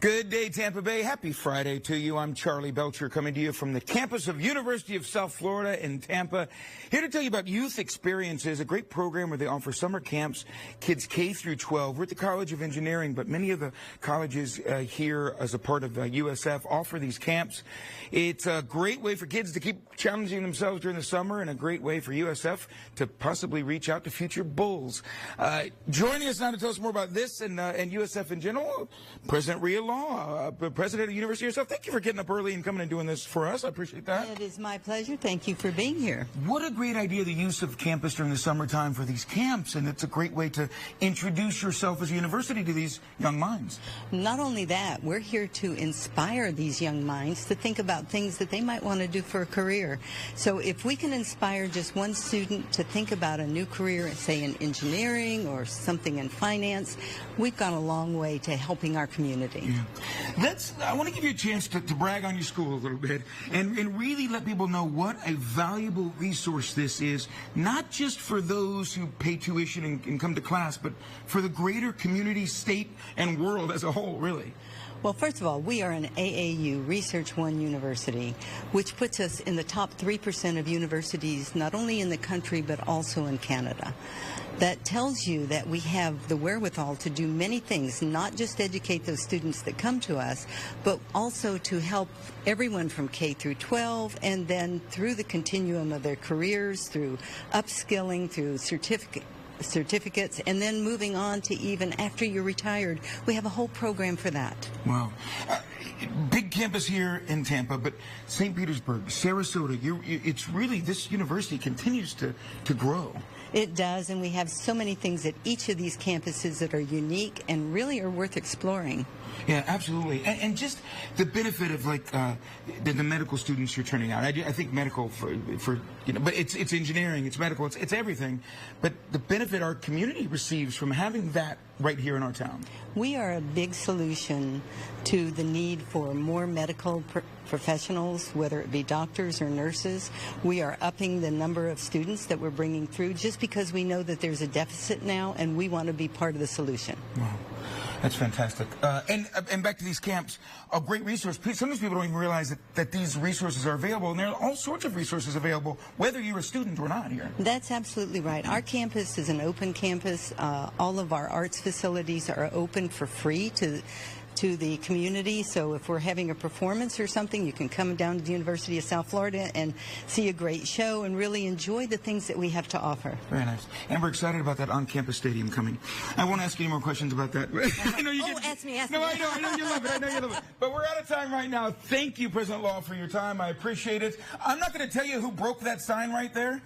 Good day, Tampa Bay. Happy Friday to you. I'm Charley Belcher, coming to you from the campus of University of South Florida in Tampa. Here to tell you about Youth Experiences, a great program where they offer summer camps, kids K through 12. We're at the College of Engineering, but many of the colleges here as a part of USF offer these camps. It's a great way for kids to keep challenging themselves during the summer, and a great way for USF to possibly reach out to future Bulls. Joining us now to tell us more about this and USF in general, President Rhea Law, President of the University yourself. Thank you for getting up early and coming and doing this for us. I appreciate that. It is my pleasure. Thank you for being here. What a great idea, the use of campus during the summertime for these camps, and it's a great way to introduce yourself as a university to these young minds. Not only that, we're here to inspire these young minds to think about things that they might want to do for a career. So if we can inspire just one student to think about a new career, say in engineering or something in finance, we've gone a long way to helping our community. Yeah. I want to give you a chance to brag on your school a little bit and really let people know what a valuable resource this is, not just for those who pay tuition and come to class, but for the greater community, state, and world as a whole, really. Well, first of all, we are an AAU, Research One University, which puts us in the top 3% of universities, not only in the country, but also in Canada. That tells you that we have the wherewithal to do many things, not just educate those students that come to us, but also to help everyone from K through 12, and then through the continuum of their careers, through upskilling, through certificates, and then moving on to even after you're retired. We have a whole program for that. Wow. Big campus here in Tampa, but St. Petersburg, Sarasota, it's really, this university continues to grow. It does, and we have so many things at each of these campuses that are unique and really are worth exploring. Yeah, absolutely. And just the benefit of, like, the medical students you're turning out. I think medical for you know, but it's engineering, it's medical, it's everything. But the benefit our community receives from having that right here in our town. We are a big solution to the need for more medical professionals, whether it be doctors or nurses. We are upping the number of students that we're bringing through just because we know that there's a deficit now, and we want to be part of the solution. Wow. That's fantastic. And back to these camps, a great resource. Sometimes people don't even realize that these resources are available, and there are all sorts of resources available, whether you're a student or not here. That's absolutely right. Our campus is an open campus. All of our arts facilities are open for free to the community. So if we're having a performance or something, you can come down to the University of South Florida and see a great show and really enjoy the things that we have to offer. Very nice. And we're excited about that on-campus stadium coming. I won't ask you any more questions about that. I know you ask me. No, I know you love it. But we're out of time right now. Thank you, President Law, for your time. I appreciate it. I'm not going to tell you who broke that sign right there,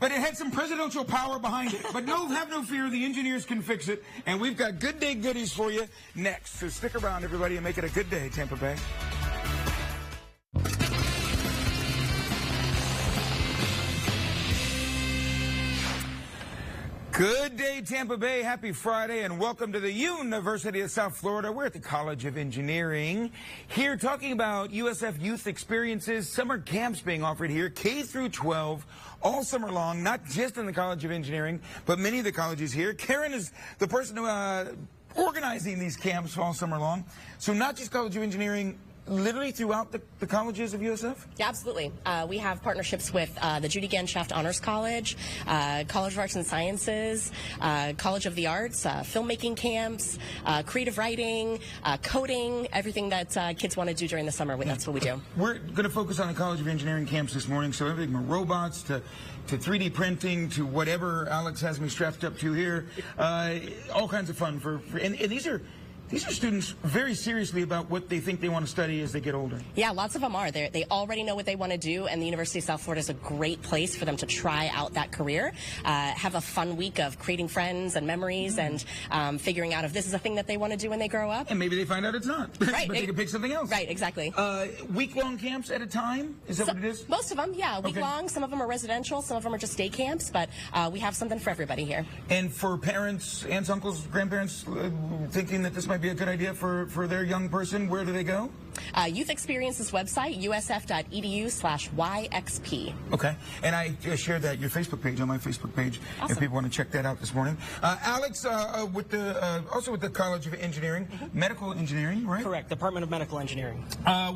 but it had some presidential power behind it. But have no fear, the engineers can fix it. And we've got good day goodies for you next. So stick around, everybody, and make it a good day, Tampa Bay. Good day, Tampa Bay. Happy Friday, and welcome to the University of South Florida. We're at the College of Engineering, here talking about USF Youth Experiences, summer camps being offered here, K through 12, all summer long, not just in the College of Engineering, but many of the colleges here. Karen is the person organizing these camps all summer long. So not just College of Engineering, literally throughout the colleges of USF? Yeah, absolutely. We have partnerships with the Judy Ganshaft Honors College, College of Arts and Sciences, College of the Arts, filmmaking camps, creative writing, coding, everything that kids want to do during the summer. That's what we do. We're going to focus on the College of Engineering camps this morning, so everything from robots to 3D printing to whatever Alex has me strapped up to here. All kinds of fun and these are students very seriously about what they think they want to study as they get older. Yeah, lots of them are. They already know what they want to do, and the University of South Florida is a great place for them to try out that career, have a fun week of creating friends and memories and figuring out if this is a thing that they want to do when they grow up. And maybe they find out it's not. Right. But they can pick something else. Right, exactly. Week-long camps at a time? Is that what it is? Most of them, yeah. Week-long. Okay. Some of them are residential. Some of them are just day camps, but we have something for everybody here. And for parents, aunts, uncles, grandparents thinking that this might be a good idea for their young person, where do they go? Youth Experiences website, usf.edu/YXP. Okay. And I shared that, your Facebook page, on my Facebook page, Awesome. if people want to check that out this morning. Alex, also with the College of Engineering, Medical Engineering, right? Correct, Department of Medical Engineering.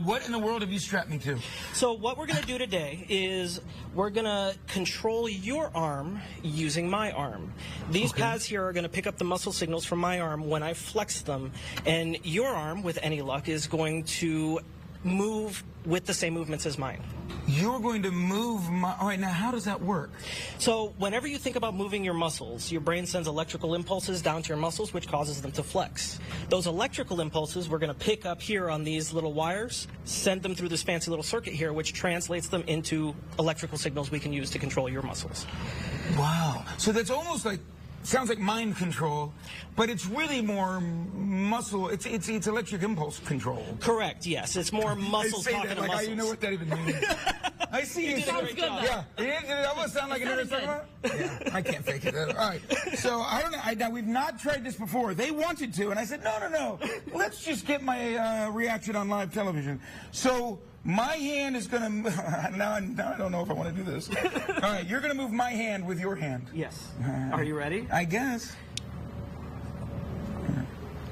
What in the world have you strapped me to? So what we're going to do today is we're going to control your arm using my arm. These pads here are going to pick up the muscle signals from my arm when I flex them, and your arm, with any luck, is going to move with the same movements as mine. You're going to move my... All right, now how does that work? So whenever you think about moving your muscles, your brain sends electrical impulses down to your muscles, which causes them to flex. Those electrical impulses we're going to pick up here on these little wires, send them through this fancy little circuit here, which translates them into electrical signals we can use to control your muscles. Wow. So that's almost like... Sounds like mind control, but it's really more muscle. It's electric impulse control. Correct. Yes, it's more muscles talking to muscles. You know what that even means. I see you. Sounds good. Yeah. Did it almost sound like a nerd talking about? Yeah. I can't fake it. All right. So I don't know. Now we've not tried this before. They wanted to, and I said no. Let's just get my reaction on live television. So. My hand is going to... Now I don't know if I want to do this. All right, you're going to move my hand with your hand. Yes. Are you ready? I guess.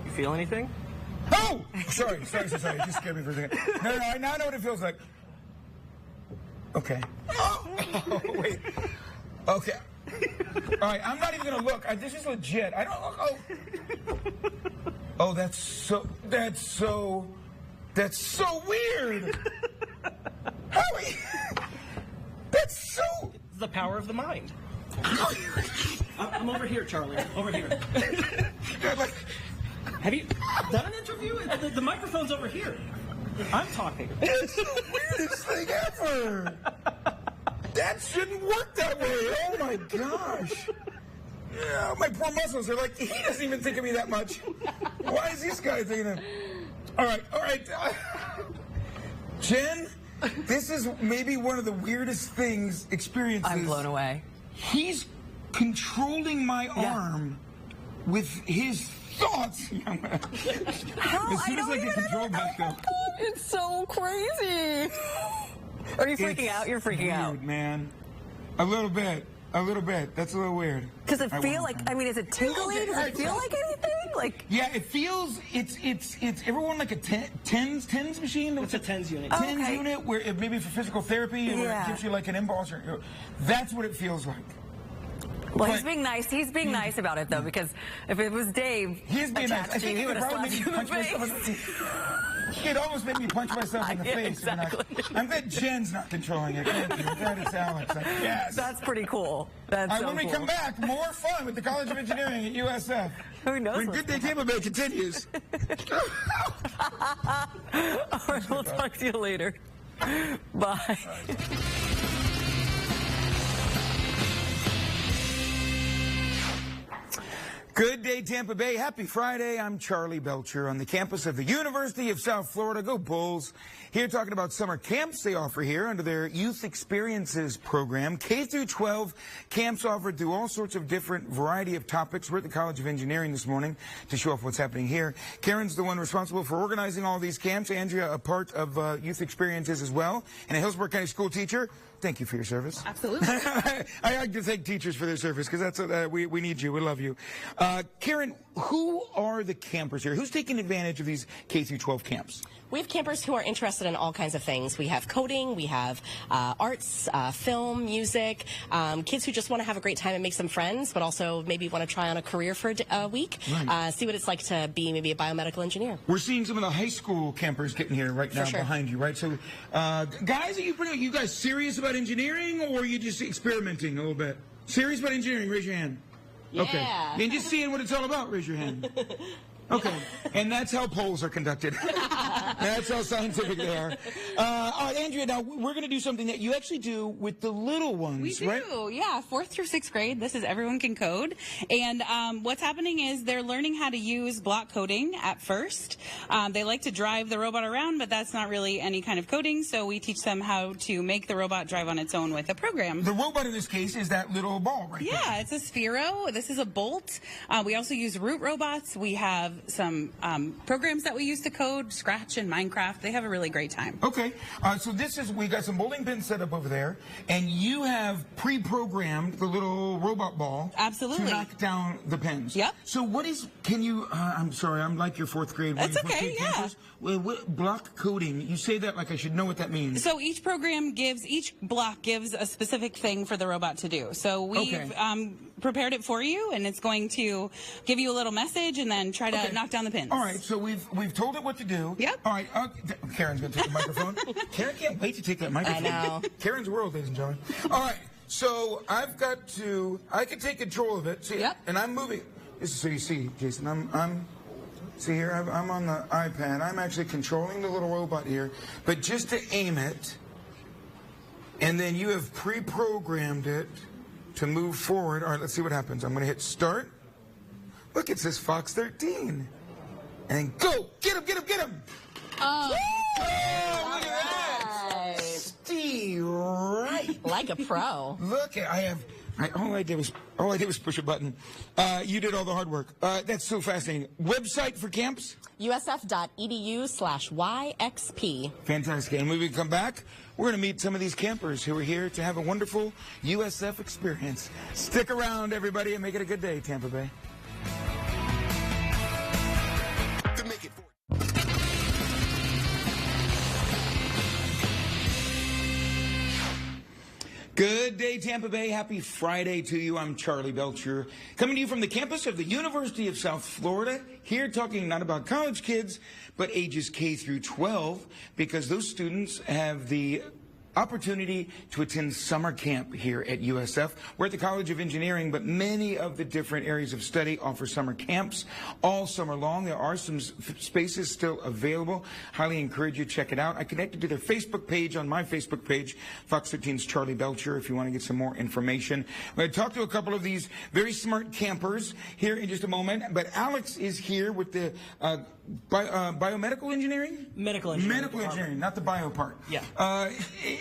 You feel anything? Oh! Sorry. You just scared me for a second. No, I now know what it feels like. Okay. Oh, wait. Okay. All right, I'm not even going to look. This is legit. I don't... Oh, that's so weird. Howie, that's so... It's the power of the mind. I'm over here, Charlie. Over here. Have you done an interview? The microphone's over here. I'm talking. It's the weirdest thing ever. That shouldn't work that way. Oh, my gosh. Yeah, my poor muscles are like, he doesn't even think of me that much. Why is this guy thinking of... All right. Jen, this is maybe one of the weirdest experiences. I'm blown away. He's controlling my arm with his thoughts. How? As soon as I get control back up. It's so crazy. Are you freaking out? You're freaking weird, out. Man. A little bit. That's a little weird. Does it feel like, is it tingly? Does it feel like anything? Yeah, it feels, it's everyone like a TENS machine? It's a TENS unit. TENS unit, where it maybe for physical therapy, where it gives you like an impulse. That's what it feels like. Well, he's being nice. He's being nice about it, though, because if it was Dave he's being nice. I think he would have slapped you in the face. It almost made me punch myself in the face. Exactly. I'm glad Jen's not controlling it. Thank you. I'm glad it's Alex. Yes. That's pretty cool. That's so when we come back, more fun with the College of Engineering at USF. Who knows? When Good Day Tampa Bay continues. All right, we'll talk to you later. Bye. Good day, Tampa Bay. Happy Friday. I'm Charley Belcher on the campus of the University of South Florida. Go Bulls. Here talking about summer camps they offer here under their Youth Experiences program. K through 12 camps offered through all sorts of different variety of topics. We're at the College of Engineering this morning to show off what's happening here. Karen's the one responsible for organizing all these camps. Andrea, a part of Youth Experiences as well, and a Hillsborough County school teacher. Thank you for your service. Absolutely. I like to thank teachers for their service because that's we need you. We love you. Karen, who are the campers here? Who's taking advantage of these K through 12 camps? We have campers who are interested in all kinds of things. We have coding, we have arts, film, music, kids who just want to have a great time and make some friends, but also maybe want to try on a career for a week, see what it's like to be maybe a biomedical engineer. We're seeing some of the high school campers getting here right now behind you, right? So, guys, are you guys serious about engineering, or are you just experimenting a little bit? Serious about engineering? Raise your hand. Yeah. Okay. And just seeing what it's all about, raise your hand. Okay. And that's how polls are conducted. That's how scientific they are. All right, Andrea, now we're going to do something that you actually do with the little ones, We do, right? yeah. 4th through 6th grade. This is Everyone Can Code. And what's happening is they're learning how to use block coding at first. They like to drive the robot around, but that's not really any kind of coding. So we teach them how to make the robot drive on its own with a program. The robot in this case is that little ball right there. Yeah, it's a Sphero. This is a Bolt. We also use root robots. We have some programs that we use to code, Scratch and Minecraft. They have a really great time. Okay, so we got some bowling pins set up over there, and you have pre-programmed the little robot ball. Absolutely. To knock down the pins. Yep. So I'm sorry, I'm like your fourth grade. That's okay, yeah. What block coding, you say that like I should know what that means. So each block gives a specific thing for the robot to do. So we've prepared it for you, and it's going to give you a little message and then try to knock down the pins. All right, so we've told it what to do. Yep. All right, Karen's going to take the microphone. Karen can't wait to take that microphone. I know. Karen's world, ladies and gentlemen. All right, so I can take control of it. See, yep. And I'm moving. This is so you see, Jason, see here, I'm on the iPad. I'm actually controlling the little robot here, but just to aim it, and then you have pre-programmed it to move forward. All right, let's see what happens. I'm going to hit start. Look, it says Fox 13. And go! Get him, get him, get him! Oh, look at that! Steve, right. Like a pro. Look, all I did was push a button. You did all the hard work. That's so fascinating. Website for camps? USF.edu/YXP. Fantastic. And when we come back, we're going to meet some of these campers who are here to have a wonderful USF experience. Stick around, everybody, and make it a good day, Tampa Bay. Good day, Tampa Bay. Happy Friday to you. I'm Charley Belcher, coming to you from the campus of the University of South Florida, here talking not about college kids, but ages K through 12, because those students have the opportunity to attend summer camp here at USF. We're at the College of Engineering, but many of the different areas of study offer summer camps all summer long. There are some spaces still available. Highly encourage you to check it out. I connected to their Facebook page on my Facebook page, Fox 13's Charley Belcher, if you want to get some more information. We're going to talk to a couple of these very smart campers here in just a moment, but Alex is here with the biomedical engineering? Medical engineering. Medical engineering, not the bio part. Yeah.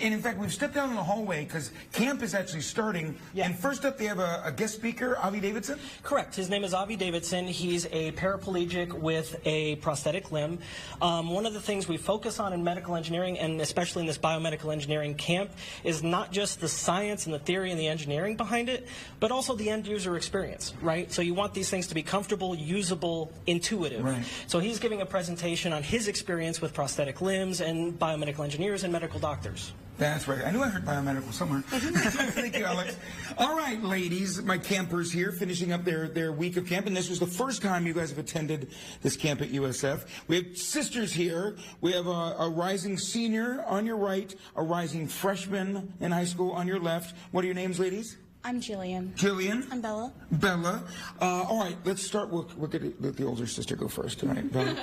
And in fact, we've stepped down in the hallway because camp is actually starting. Yeah. And first up, they have a guest speaker, Avi Davidson? Correct. His name is Avi Davidson. He's a paraplegic with a prosthetic limb. One of the things we focus on in medical engineering, and especially in this biomedical engineering camp, is not just the science and the theory and the engineering behind it, but also the end user experience, right? So you want these things to be comfortable, usable, intuitive. Right. So he's giving a presentation on his experience with prosthetic limbs and biomedical engineers and medical doctors. That's right. I knew I heard biomedical somewhere. Thank you, Alex. All right, ladies, my campers here, finishing up their week of camp, and this was the first time you guys have attended this camp at USF. We have sisters here. We have a rising senior on your right, a rising freshman in high school on your left. What are your names, ladies? I'm Jillian. Jillian? I'm Bella. Bella. All right, let's start. We'll let the older sister go first. All right, Bella.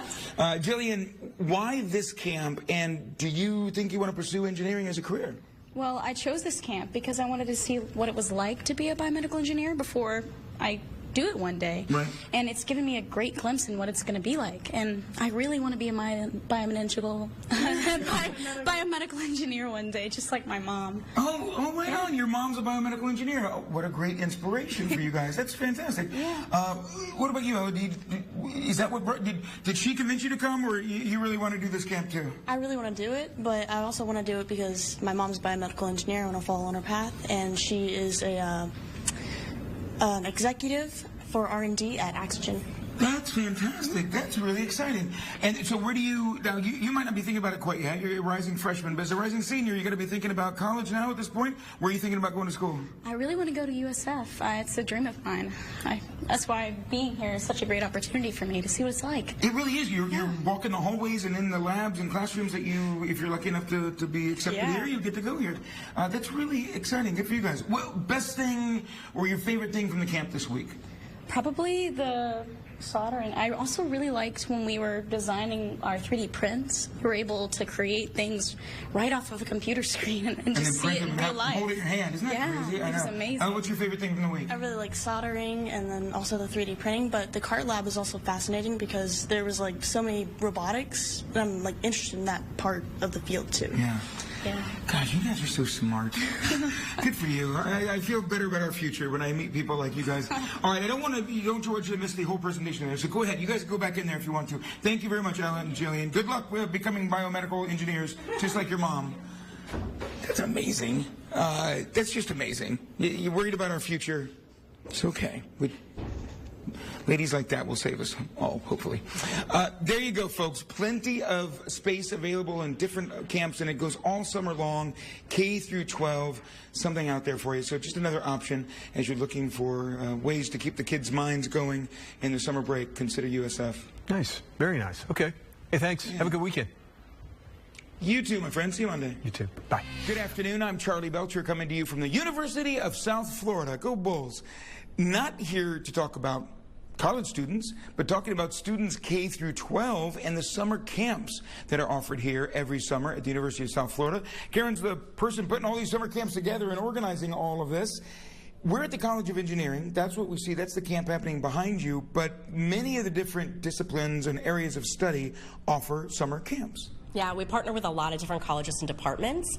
Jillian, why this camp, and do you think you want to pursue engineering as a career? Well, I chose this camp because I wanted to see what it was like to be a biomedical engineer before I do it one day. Right. And it's given me a great glimpse in what it's going to be like. And I really want to be a biomedical engineer one day, just like my mom. Oh, right on. Your mom's a biomedical engineer. Oh, what a great inspiration for you guys. That's fantastic. Yeah. What about you? Is that what did she convince you to come, or you really want to do this camp too? I really want to do it, but I also want to do it because my mom's a biomedical engineer. I want to follow on her path, and she is an executive for R&D at Oxygen. That's fantastic. That's really exciting. And so where do you, now you might not be thinking about it quite yet. You're a rising freshman, but as a rising senior, you're going to be thinking about college now at this point? Where are you thinking about going to school? I really want to go to USF. It's a dream of mine. That's why being here is such a great opportunity for me to see what it's like. It really is. You're walking the hallways and in the labs and classrooms that if you're lucky enough to be accepted here, you get to go here. That's really exciting. Good for you guys. Well, best thing or your favorite thing from the camp this week? Probably the soldering. I also really liked when we were designing our 3D prints. We were able to create things right off of a computer screen and just see it in real life. Hold it in your hand. Isn't that crazy? Yeah, it was amazing. What's your favorite thing from the week? I really like soldering and then also the 3D printing, but the CART lab was also fascinating because there was like so many robotics, and I'm like interested in that part of the field too. Yeah. Yeah. God, you guys are so smart. Good for you. I feel better about our future when I meet people like you guys. All right, I don't want you to miss the whole presentation. conditioner there. So go ahead. You guys go back in there if you want to. Thank you very much, Ellen and Jillian. Good luck with becoming biomedical engineers, just like your mom. That's amazing. That's just amazing. You're worried about our future? It's okay. Ladies like that will save us all, hopefully. There you go, folks. Plenty of space available in different camps, and it goes all summer long, K through 12, something out there for you. So just another option as you're looking for ways to keep the kids' minds going in the summer break. Consider USF. Nice. Very nice. Okay. Hey, thanks. Yeah. Have a good weekend. You too, my friend. See you Monday. You too. Bye. Good afternoon. I'm Charley Belcher coming to you from the University of South Florida. Go Bulls. Not here to talk about college students, but talking about students K through 12 and the summer camps that are offered here every summer at the University of South Florida. Karen's the person putting all these summer camps together and organizing all of this. We're at the College of Engineering. That's what we see. That's the camp happening behind you. But many of the different disciplines and areas of study offer summer camps. Yeah, we partner with a lot of different colleges and departments.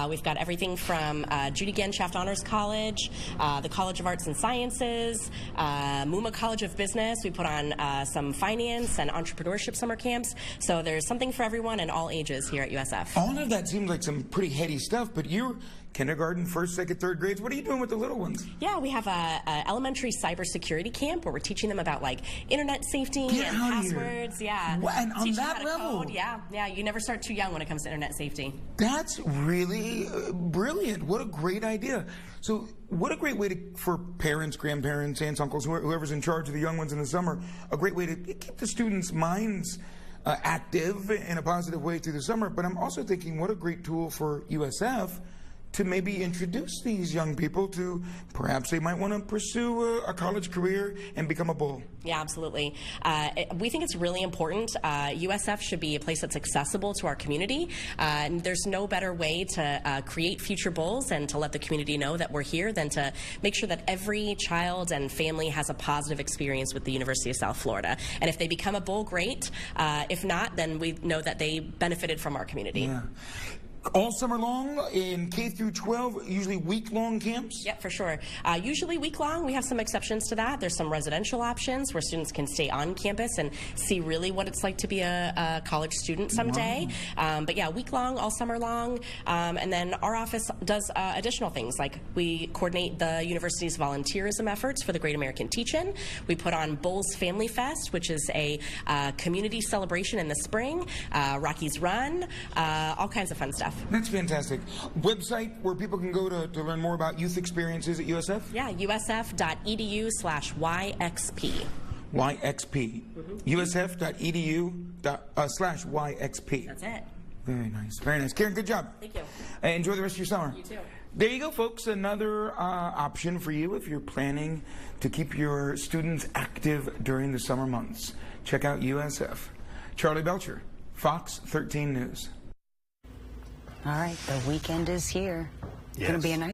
We've got everything from Judy Genshaft Honors College, the College of Arts and Sciences, Muma College of Business. We put on some finance and entrepreneurship summer camps. So there's something for everyone and all ages here at USF. All of that seems like some pretty heady stuff, but you're kindergarten, first, second, third grades. What are you doing with the little ones? Yeah, we have a elementary cybersecurity camp where we're teaching them about like internet safety and passwords. Yeah, and on teaching that how to level, code. Yeah. You never start too young when it comes to internet safety. That's really brilliant. What a great idea. So, what a great way for parents, grandparents, aunts, uncles, whoever's in charge of the young ones in the summer. A great way to keep the students' minds active in a positive way through the summer. But I'm also thinking, what a great tool for USF to maybe introduce these young people to perhaps they might want to pursue a college career and become a bull. Yeah, absolutely. We think it's really important. USF should be a place that's accessible to our community. And there's no better way to create future bulls and to let the community know that we're here than to make sure that every child and family has a positive experience with the University of South Florida. And if they become a bull, great. If not, then we know that they benefited from our community. Yeah. All summer long in K through 12, usually week-long camps? Yep, for sure. Usually week-long. We have some exceptions to that. There's some residential options where students can stay on campus and see really what it's like to be a college student someday. Wow. But yeah, week-long, all summer long. And then our office does additional things, like we coordinate the university's volunteerism efforts for the Great American Teach-In. We put on Bulls Family Fest, which is a community celebration in the spring, Rockies Run, all kinds of fun stuff. That's fantastic. Website where people can go to learn more about youth experiences at USF? Yeah, usf.edu/YXP. YXP. USF.edu/YXP. That's it. Very nice. Very nice. Karen, good job. Thank you. Enjoy the rest of your summer. You too. There you go, folks. Another option for you if you're planning to keep your students active during the summer months. Check out USF. Charley Belcher, Fox 13 News. All right, the weekend is here. It's going to be a nice